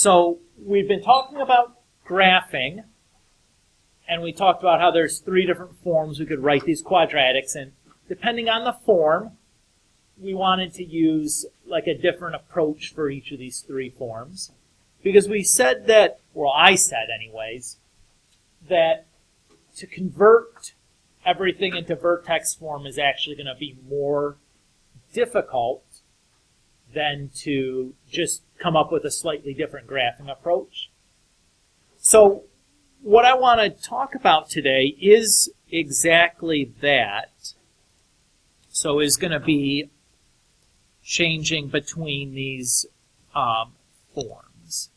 So we've been talking about graphing, and we talked about how there's three different forms we could write these quadratics, and depending on the form, we wanted to use like a different approach for each of these three forms. Because we said that, well, I said anyways, that to convert everything into vertex form is actually going to be more difficult than to just come up with a slightly different graphing approach. So what I want to talk about today is exactly that. So is going to be changing between these forms.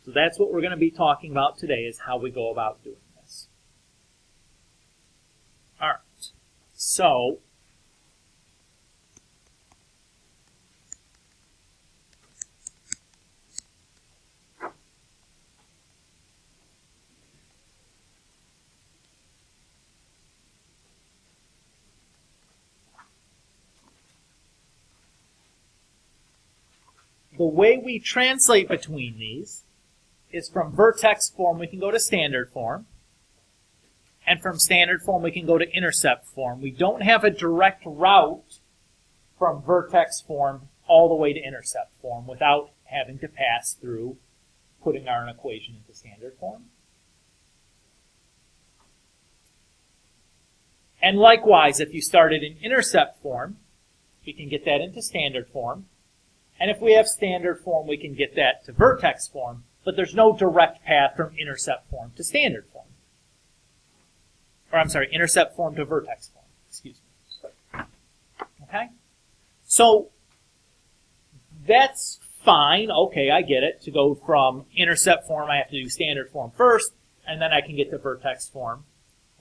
So that's what we're going to be talking about today, is how we go about doing this. All right. So the way we translate between these is from vertex form we can go to standard form, and from standard form we can go to intercept form. We don't have a direct route from vertex form all the way to intercept form without having to pass through putting our equation into standard form. And likewise, if you started in intercept form, we can get that into standard form. And if we have standard form, we can get that to vertex form. But there's no direct path from intercept form to standard form. Or I'm sorry, intercept form to vertex form. Excuse me. Okay? So that's fine. Okay, I get it. To go from intercept form, I have to do standard form first, and then I can get to vertex form.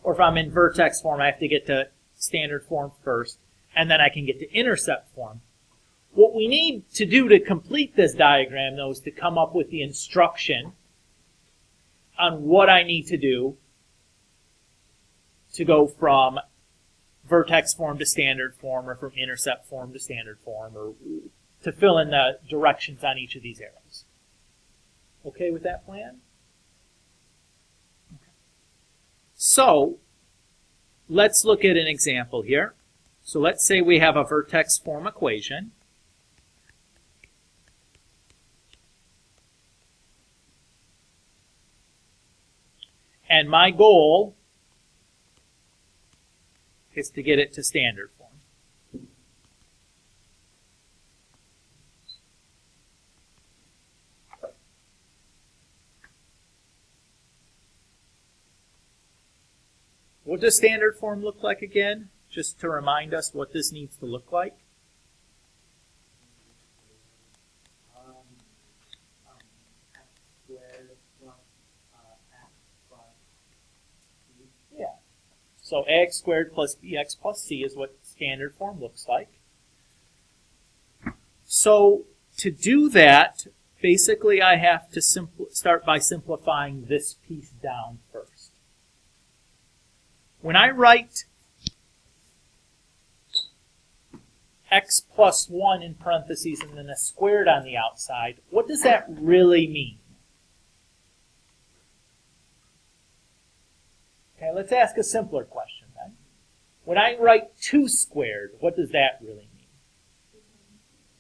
Or if I'm in vertex form, I have to get to standard form first, and then I can get to intercept form. What we need to do to complete this diagram, though, is to come up with the instruction on what I need to do to go from vertex form to standard form, or from intercept form to standard form, or to fill in the directions on each of these arrows. Okay with that plan? Okay. So, let's look at an example here. So let's say we have a vertex form equation. And my goal is to get it to standard form. What does standard form look like again? Just to remind us what this needs to look like. So ax squared plus bx plus c is what standard form looks like. So to do that, basically I have to start by simplifying this piece down first. When I write x plus 1 in parentheses and then a squared on the outside, what does that really mean? Okay, let's ask a simpler question then. When I write 2 squared, what does that really mean?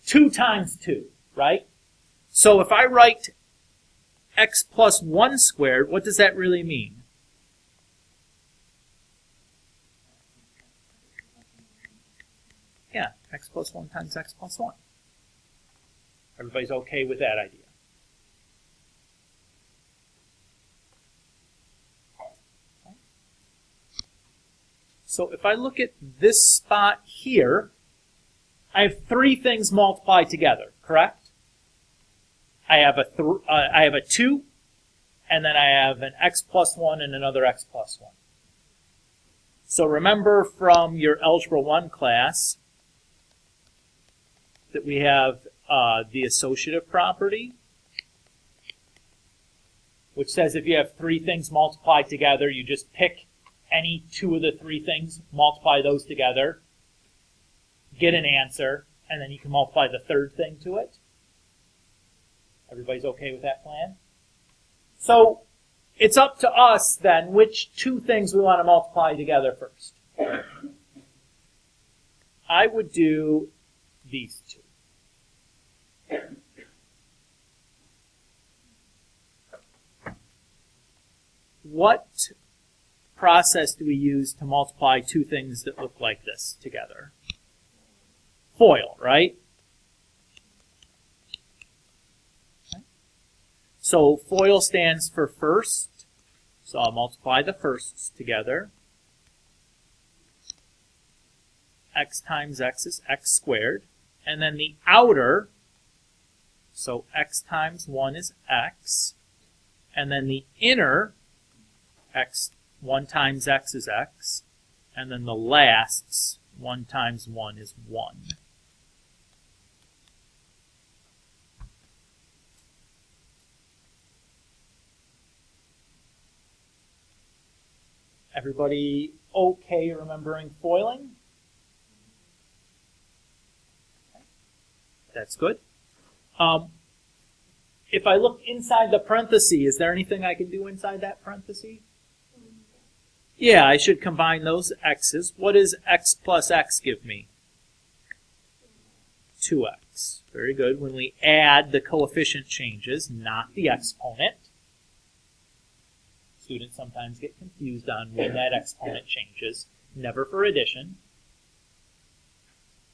2 times 2, right? So if I write x plus 1 squared, what does that really mean? Yeah, x plus 1 times x plus 1. Everybody's okay with that idea? So if I look at this spot here, I have 3 things multiplied together, correct? I have a 2, and then I have an x plus 1 and another x plus 1. So remember from your Algebra 1 class that we have the associative property, which says if you have three things multiplied together, you just pick any two of the three things, multiply those together, get an answer, and then you can multiply the third thing to it. Everybody's okay with that plan? So it's up to us then which two things we want to multiply together first. I would do these two. What process do we use to multiply two things that look like this together? FOIL, right? Okay. So FOIL stands for first, so I'll multiply the firsts together. X times x is x squared. And then the outer, so x times 1 is x. And then the inner, 1 times x is x. And then the lasts, 1 times 1 is 1. Everybody okay remembering foiling? That's good. If I look inside the parenthesis, is there anything I can do inside that parenthesis? Yeah, I should combine those x's. What does x plus x give me? 2x. Very good. When we add, the coefficient changes, not the exponent. Students sometimes get confused on when that exponent changes. Never for addition.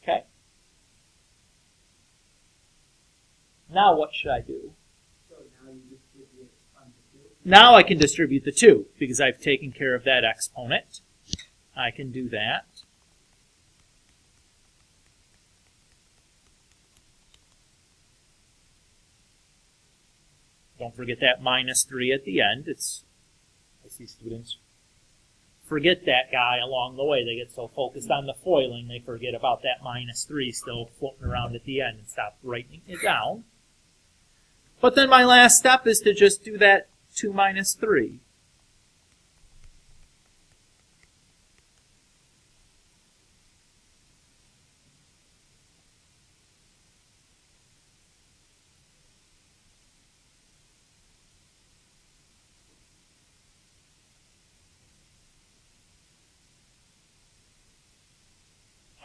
Okay. Now what should I do? So now you distribute on the 2. Now I can distribute the 2 because I've taken care of that exponent. I can do that. Don't forget that minus 3 at the end. I see students forget that guy along the way. They get so focused on the foiling, they forget about that minus 3 still floating around at the end and stop writing it down. But then my last step is to just do that 2 minus 3.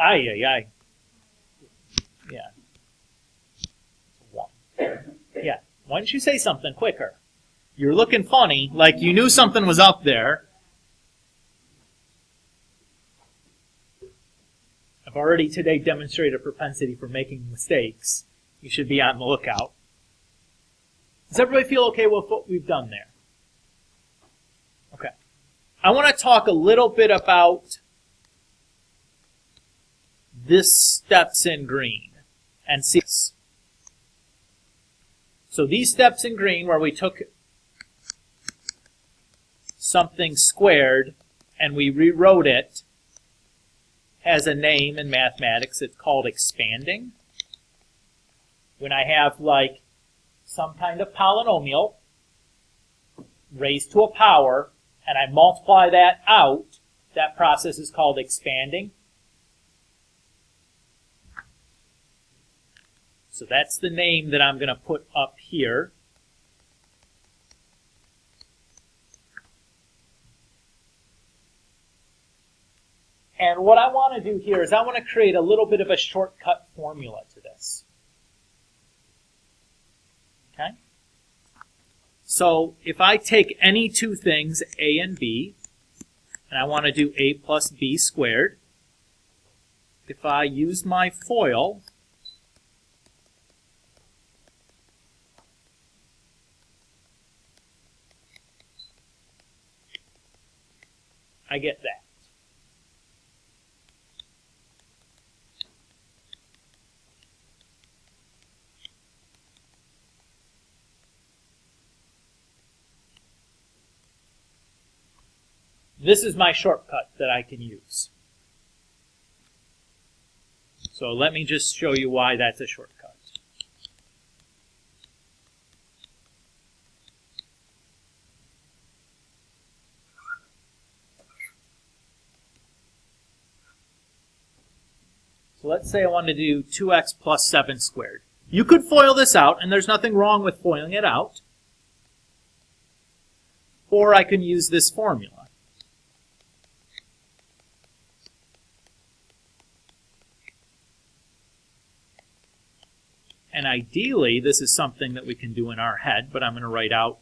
Ay, ay, ay. Yeah. 1. Yeah. Why didn't you say something quicker? You're looking funny, like you knew something was up there. I've already today demonstrated a propensity for making mistakes. You should be on the lookout. Does everybody feel okay with what we've done there? Okay. I want to talk a little bit about this steps in green and see. So these steps in green where we took something squared and we rewrote it has a name in mathematics. It's called expanding. When I have like some kind of polynomial raised to a power and I multiply that out, that process is called expanding. So that's the name that I'm going to put up here. And what I want to do here is I want to create a little bit of a shortcut formula to this. Okay? So if I take any two things, a and b, and I want to do a plus b squared, if I use my FOIL, I get that. this is my shortcut that I can use. So let me just show you why that's a shortcut. So let's say I wanted to do 2x plus 7 squared. You could FOIL this out, and there's nothing wrong with FOILing it out. Or I can use this formula. And ideally, this is something that we can do in our head, but I'm going to write out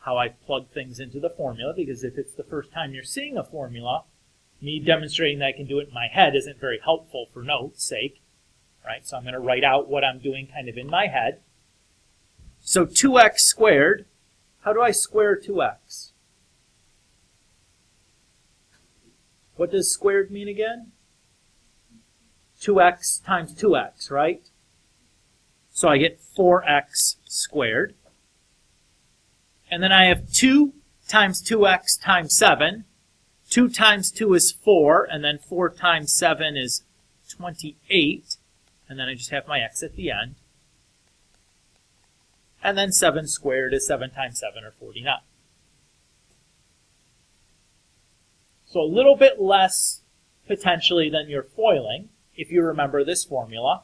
how I've plugged things into the formula, because if it's the first time you're seeing a formula, me demonstrating that I can do it in my head isn't very helpful for note's sake, right? So I'm going to write out what I'm doing kind of in my head. So 2x squared, how do I square 2x? What does squared mean again? 2x times 2x, right? So I get 4x squared. And then I have 2 times 2x times 7. 2 times 2 is 4, and then 4 times 7 is 28. And then I just have my x at the end. And then 7 squared is 7 times 7, or 49. So a little bit less, potentially, than you're FOILing, if you remember this formula.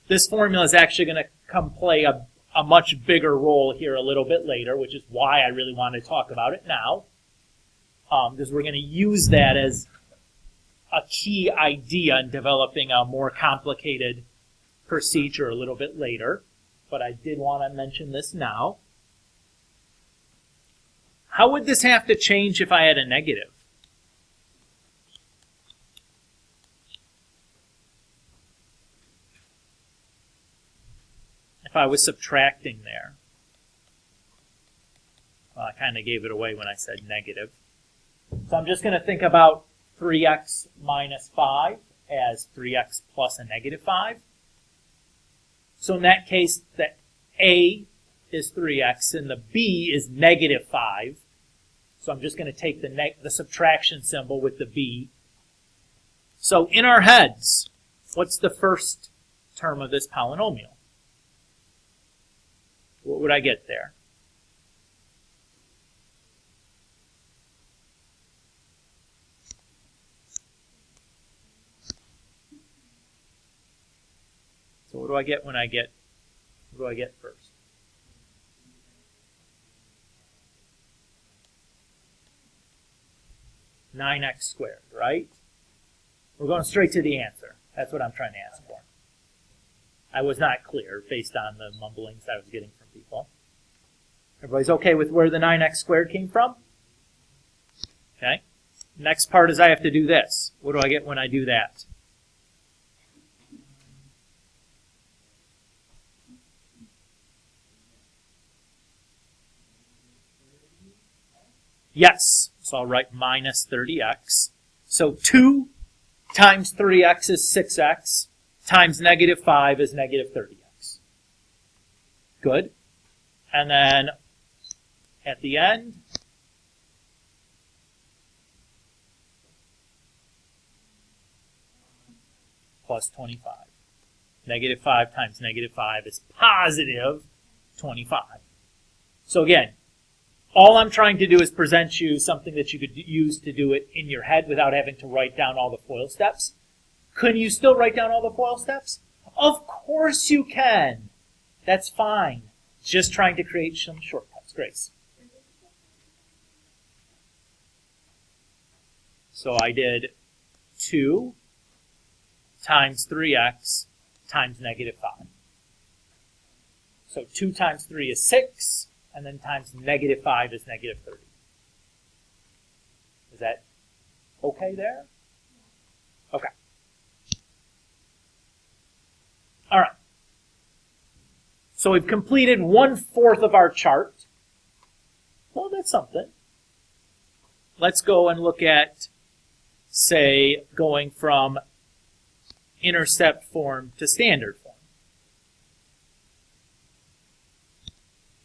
This formula is actually going to come play a much bigger role here a little bit later, which is why I really want to talk about it now. Because we're going to use that as a key idea in developing a more complicated procedure a little bit later. But I did want to mention this now. How would this have to change if I had a negative? If I was subtracting there. Well, I kind of gave it away when I said negative. So I'm just going to think about 3x minus 5 as 3x plus a negative 5. So in that case, the a is 3x and the b is negative 5. So I'm just going to take the subtraction symbol with the b. So in our heads, what's the first term of this polynomial? What would I get there? So what do I get when what do I get first? (9x squared), right? We're going straight to the answer. That's what I'm trying to ask for. I was not clear based on the mumblings I was getting from people. Everybody's okay with where the 9x squared came from? Okay. Next part is I have to do this. What do I get when I do that? Yes. So I'll write minus 30x. So 2 times 3x is 6x. Times negative 5 is negative 30x. Good. And then at the end, plus 25. Negative 5 times negative 5 is positive 25. So again, all I'm trying to do is present you something that you could use to do it in your head without having to write down all the FOIL steps. Can you still write down all the FOIL steps? Of course you can. That's fine. Just trying to create some shortcuts. Grace. So I did 2 times 3x times negative 5. So 2 times 3 is 6, and then times negative 5 is negative 30. Is that okay there? Okay. All right. So we've completed 1/4 of our chart. Well, that's something. Let's go and look at, say, going from intercept form to standard form.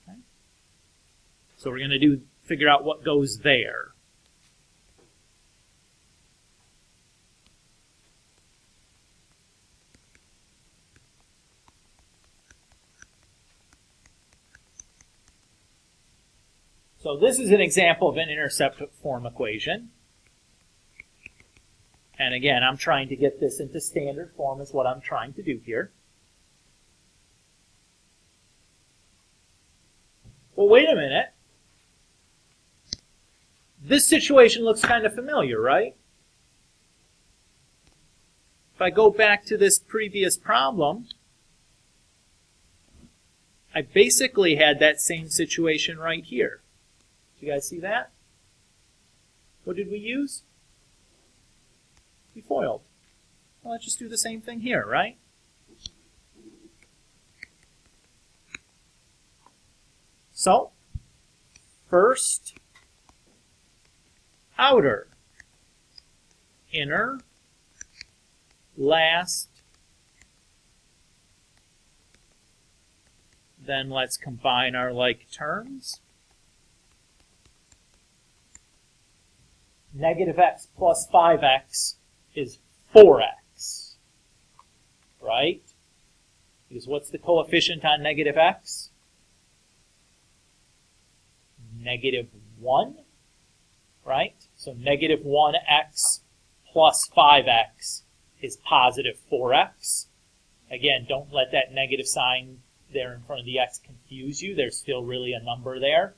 Okay. So we're going to figure out what goes there. So this is an example of an intercept form equation. And again, I'm trying to get this into standard form is what I'm trying to do here. Well, wait a minute. This situation looks kind of familiar, right? If I go back to this previous problem, I basically had that same situation right here. Do you guys see that? What did we use? We FOILed. Well, let's just do the same thing here, right? So, first, outer, inner, last, then let's combine our like terms. Negative x plus 5x is 4x, right? Because what's the coefficient on negative x? Negative 1, right? So negative 1x plus 5x is positive 4x. Again, don't let that negative sign there in front of the x confuse you. There's still really a number there.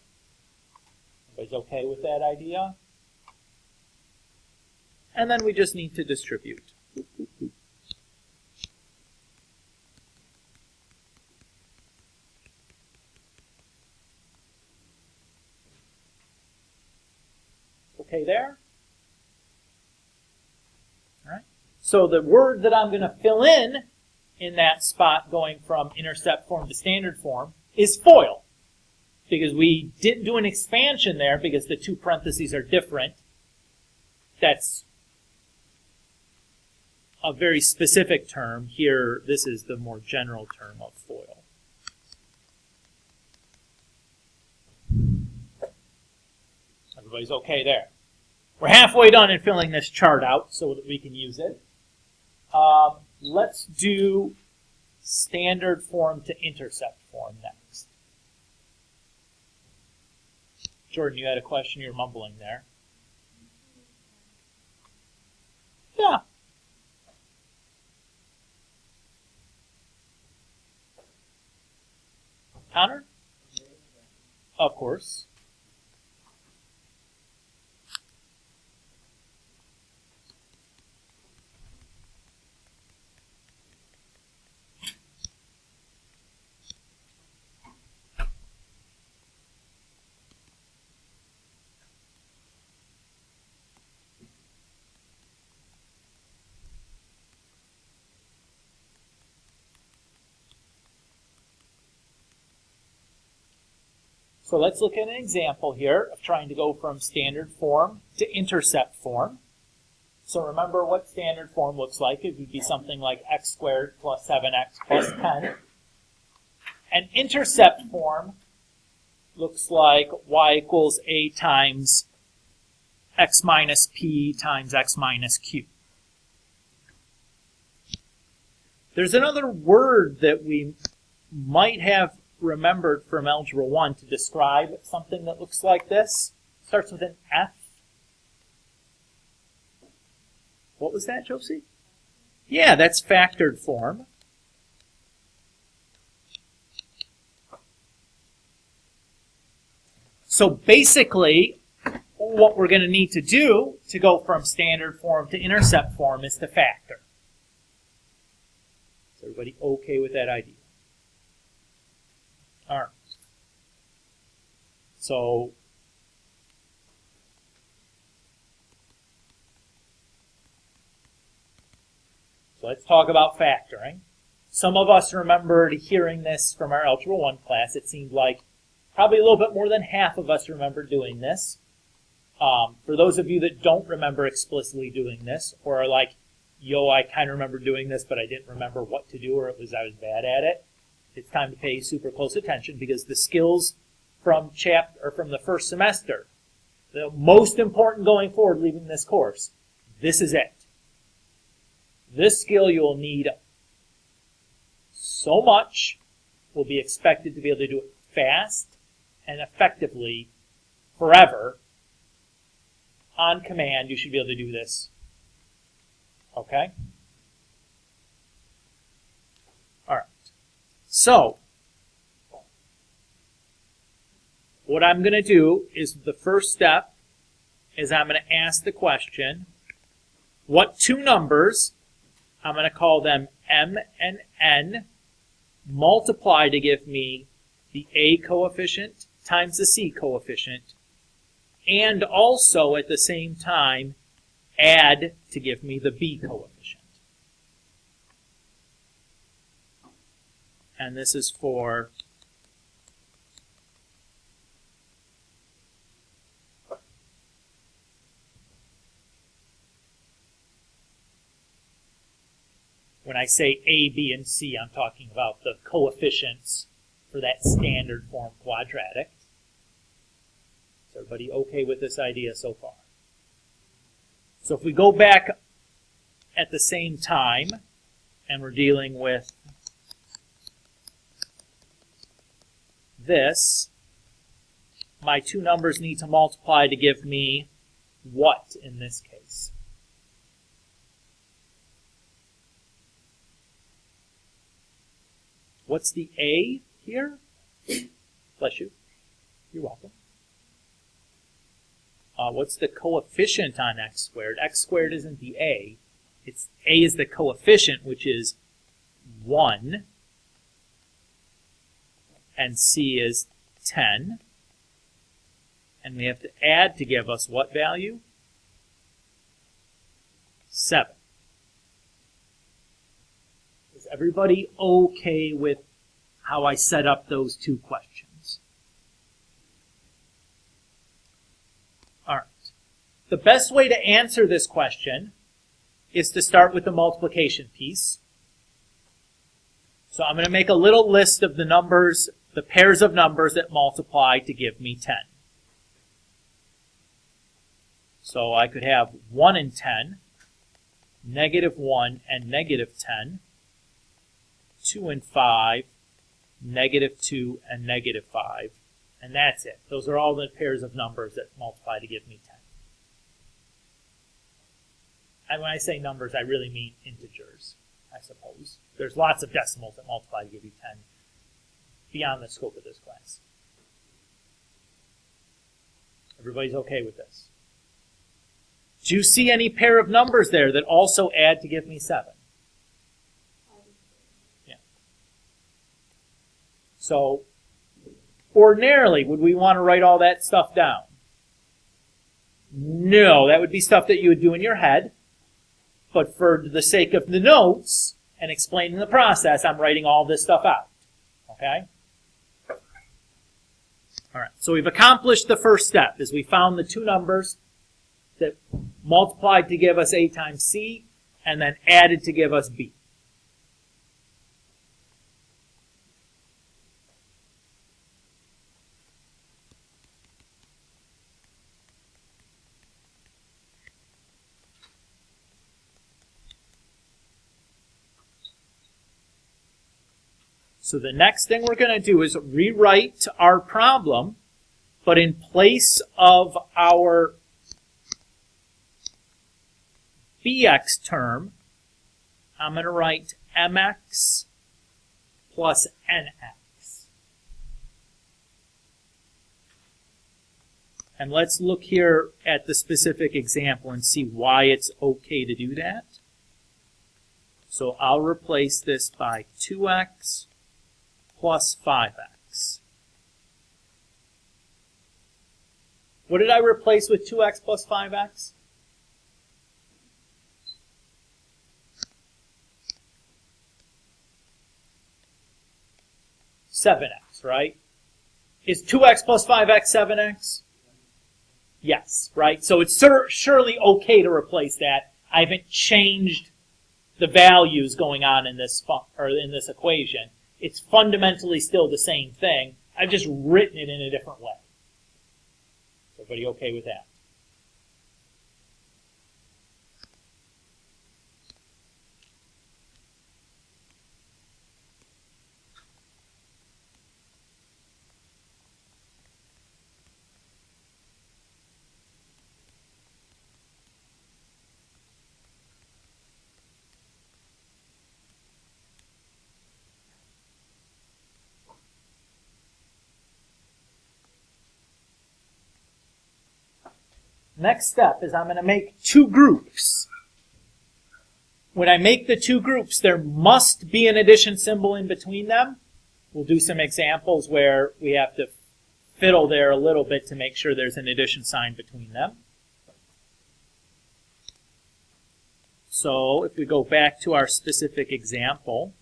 Everybody's okay with that idea? And then we just need to distribute. Okay there? All right. So the word that I'm going to fill in that spot going from intercept form to standard form is FOIL. Because we didn't do an expansion there because the two parentheses are different. That's a very specific term. Here, this is the more general term of FOIL. Everybody's okay there. We're halfway done in filling this chart out so that we can use it. Let's do standard form to intercept form next. Jordan, you had a question? You're mumbling there. Yeah. Connor? Of course. So let's look at an example here of trying to go from standard form to intercept form. So remember what standard form looks like. It would be something like x squared plus 7x plus 10. And intercept form looks like y equals a times x minus p times x minus q. There's another word that we might have remembered from Algebra 1 to describe something that looks like this. Starts with an F. What was that, Josie? Yeah, that's factored form. So basically, what we're going to need to do to go from standard form to intercept form is to factor. Is everybody okay with that idea? All right. So let's talk about factoring. Some of us remembered hearing this from our Algebra 1 class. It seemed like probably a little bit more than half of us remember doing this. For those of you that don't remember explicitly doing this, or are like, yo, I kind of remember doing this, but I didn't remember what to do, or I was bad at it, it's time to pay super close attention because the skills from the first semester, the most important going forward leaving this course, this is it. This skill you will need so much, will be expected to be able to do it fast and effectively forever, on command, you should be able to do this. Okay? All right. So, what I'm going to do is the first step is I'm going to ask the question, what two numbers, I'm going to call them m and n, multiply to give me the a coefficient times the c coefficient, and also at the same time add to give me the b coefficient. And this is for when I say A, B, and C, I'm talking about the coefficients for that standard form quadratic. Is everybody okay with this idea so far? So if we go back at the same time, and we're dealing with this, my two numbers need to multiply to give me what in this case? What's the A here? Bless you. You're welcome. What's the coefficient on x squared? X squared isn't the A. It's A is the coefficient, which is 1. And C is 10. And we have to add to give us what value? 7. Is everybody okay with how I set up those two questions? All right. The best way to answer this question is to start with the multiplication piece. So I'm going to make a little list of the numbers, the pairs of numbers that multiply to give me 10. So I could have 1 and 10, -1 and -10, 2 and 5, -2 and -5, and that's it. Those are all the pairs of numbers that multiply to give me 10. And when I say numbers, I really mean integers, I suppose. There's lots of decimals that multiply to give you 10 beyond the scope of this class. Everybody's okay with this? Do you see any pair of numbers there that also add to give me 7? Yeah. So, ordinarily, would we want to write all that stuff down? No, that would be stuff that you would do in your head. But for the sake of the notes and explaining the process, I'm writing all this stuff out. Okay? All right, so we've accomplished the first step, is we found the two numbers that multiplied to give us A times C, and then added to give us B. So the next thing we're going to do is rewrite our problem, but in place of our bx term, I'm going to write mx plus nx. And let's look here at the specific example and see why it's okay to do that. So I'll replace this by 2x plus 5x. What did I replace with 2x plus 5x? $7x, right? Is 2x plus 5x 7x? Yes, right? So it's surely okay to replace that. I haven't changed the values going on in this equation. It's fundamentally still the same thing. I've just written it in a different way. Is everybody okay with that? Next step is I'm going to make two groups. When I make the two groups, there must be an addition symbol in between them. We'll do some examples where we have to fiddle there a little bit to make sure there's an addition sign between them. So if we go back to our specific example,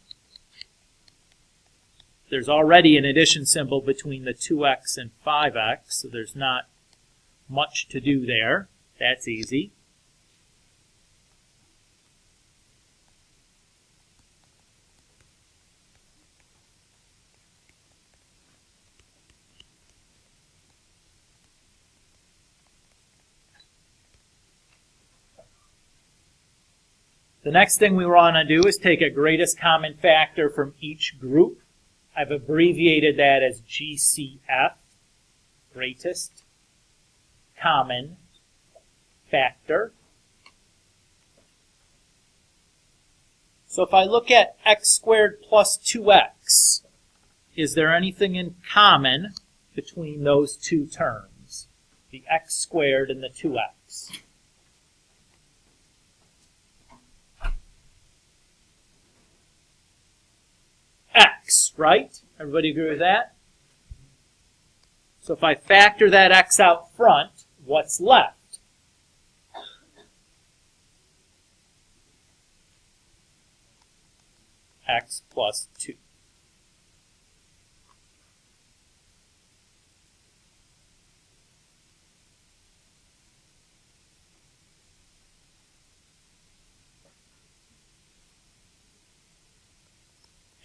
there's already an addition symbol between the 2x and 5x, so there's not much to do there. That's easy. The next thing we want to do is take a greatest common factor from each group. I've abbreviated that as GCF, greatest common factor. So if I look at x squared plus 2x, is there anything in common between those two terms, the x squared and the 2x? X, right? Everybody agree with that? So if I factor that x out front, what's left? X plus 2.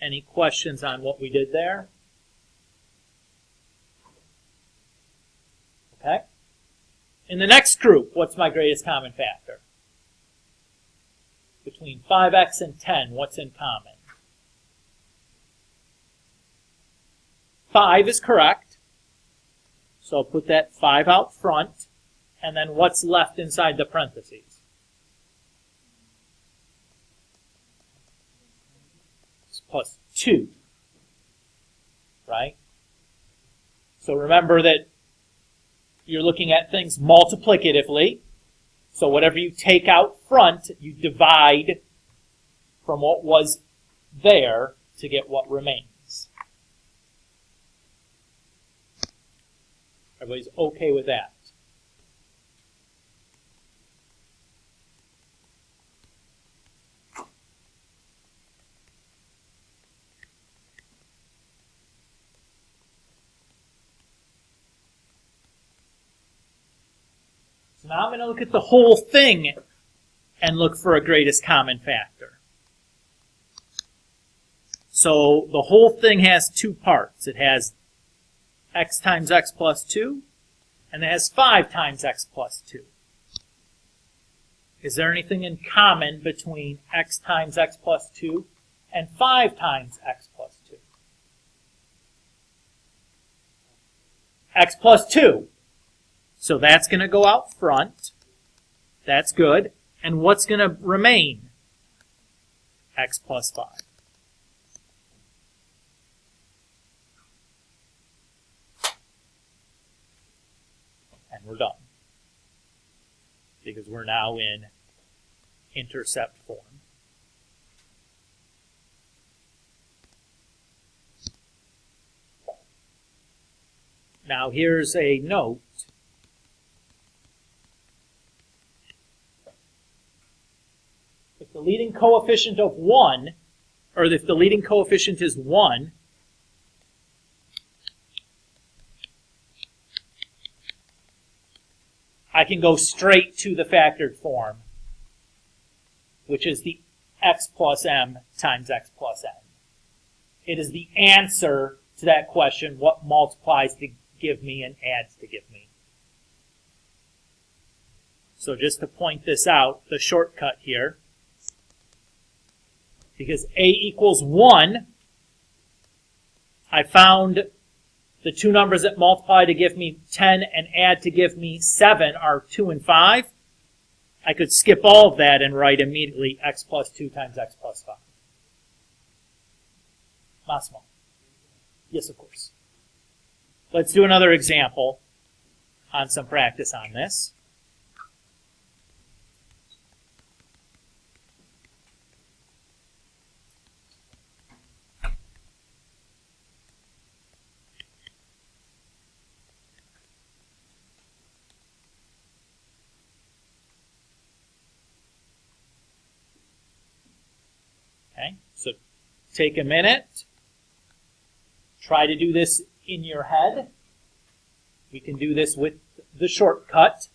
Any questions on what we did there? Okay. In the next group, what's my greatest common factor? Between 5x and 10, what's in common? 5 is correct. So I'll put that 5 out front. And then what's left inside the parentheses? Plus 2, right? So remember that you're looking at things multiplicatively. So whatever you take out front, you divide from what was there to get what remains. Everybody's okay with that? So now I'm going to look at the whole thing and look for a greatest common factor. So the whole thing has two parts. It has x times x plus 2, and it has 5 times x plus 2. Is there anything in common between x times x plus 2 and 5 times x plus 2? X plus 2. So that's going to go out front. That's good. And what's going to remain? X plus 5. And we're done. Because we're now in intercept form. Now here's a note. If the leading coefficient of 1, or if the leading coefficient is 1, I can go straight to the factored form, which is the x plus m times x plus n. It is the answer to that question, what multiplies to give me and adds to give me. So just to point this out, the shortcut here, because a equals 1, I found the two numbers that multiply to give me 10 and add to give me 7 are 2 and 5. I could skip all of that and write immediately x plus 2 times x plus 5. Massimo? Yes, of course. Let's do another example on some practice on this. Okay, so take a minute. Try to do this in your head. We can do this with the shortcut.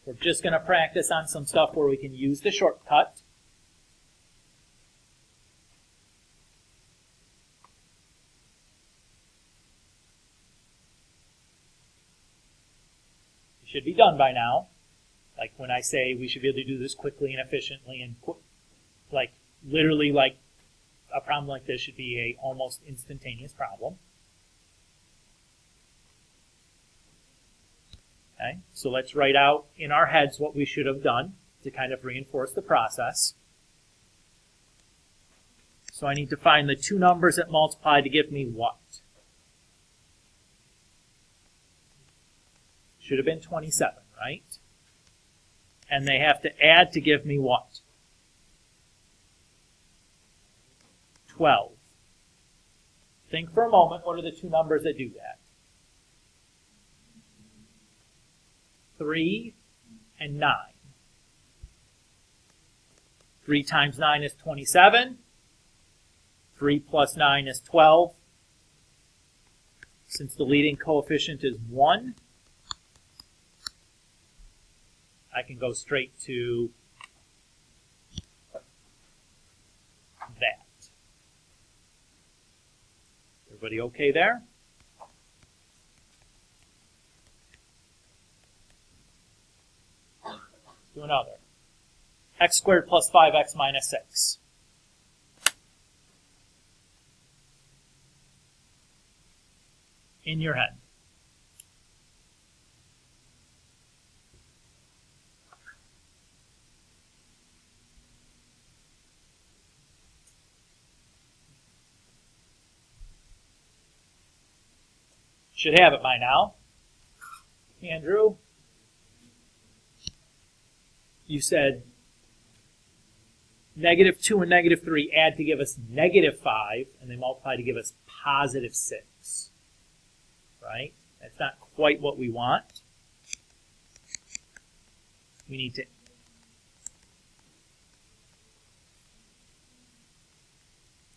We're just going to practice on some stuff where we can use the shortcut. You should be done by now. Like when I say we should be able to do this quickly and efficiently and like literally like a problem like this should be a almost instantaneous problem. Okay, so let's write out in our heads what we should have done to kind of reinforce the process. So I need to find the two numbers that multiply to give me what? Should have been 27, right? And they have to add to give me what? 12. Think for a moment, what are the two numbers that do that? 3 and 9. 3 times 9 is 27. 3 plus 9 is 12. Since the leading coefficient is 1, I can go straight to that. Everybody okay there? Do another. X squared plus 5x minus 6. In your head. Should have it by now. Andrew? You said -2 and -3 add to give us -5, and they multiply to give us +6. Right? That's not quite what we want. We need to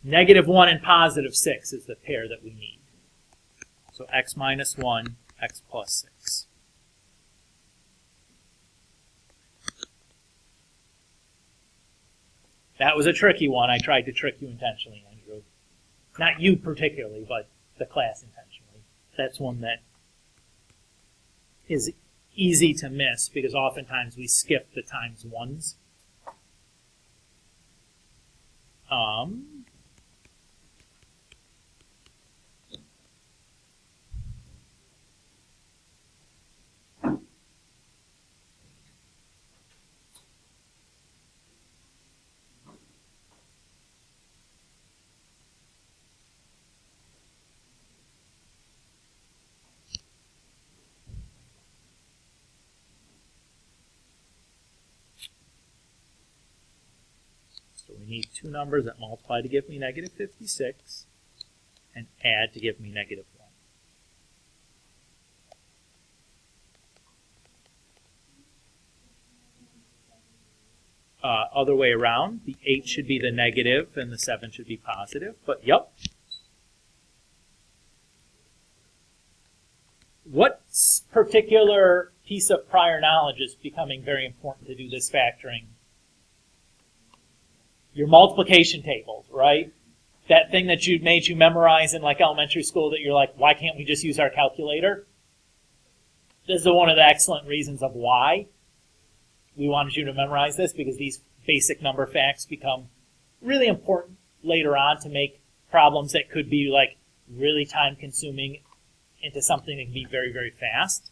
-1 and +6 is the pair that we need. So x minus 1, x plus 6. That was a tricky one. I tried to trick you intentionally, Andrew. Not you particularly, but the class intentionally. That's one that is easy to miss because oftentimes we skip the times ones. So we need two numbers that multiply to give me -56 and add to give me -1. Other way around, the 8 should be the negative and the 7 should be positive, but yep. What particular piece of prior knowledge is becoming very important to do this factoring? Your multiplication tables, right? That thing that made you memorize in like elementary school that you're like, why can't we just use our calculator? This is one of the excellent reasons of why we wanted you to memorize this, because these basic number facts become really important later on to make problems that could be like really time consuming into something that can be very, very fast.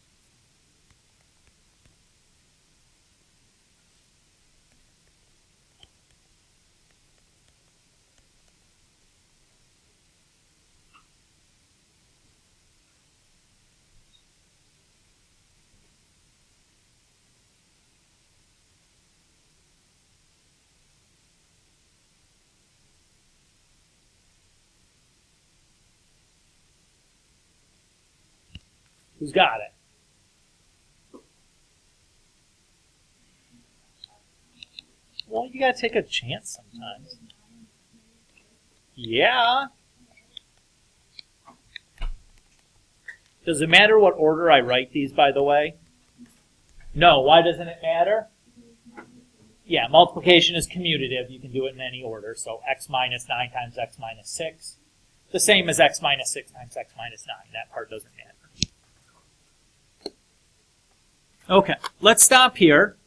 Who's got it? Well, you gotta take a chance sometimes. Yeah. Does it matter what order I write these, by the way? No. Why doesn't it matter? Yeah, multiplication is commutative. You can do it in any order. So x minus 9 times x minus 6. The same as x minus 6 times x minus 9. That part doesn't matter. Okay, let's stop here.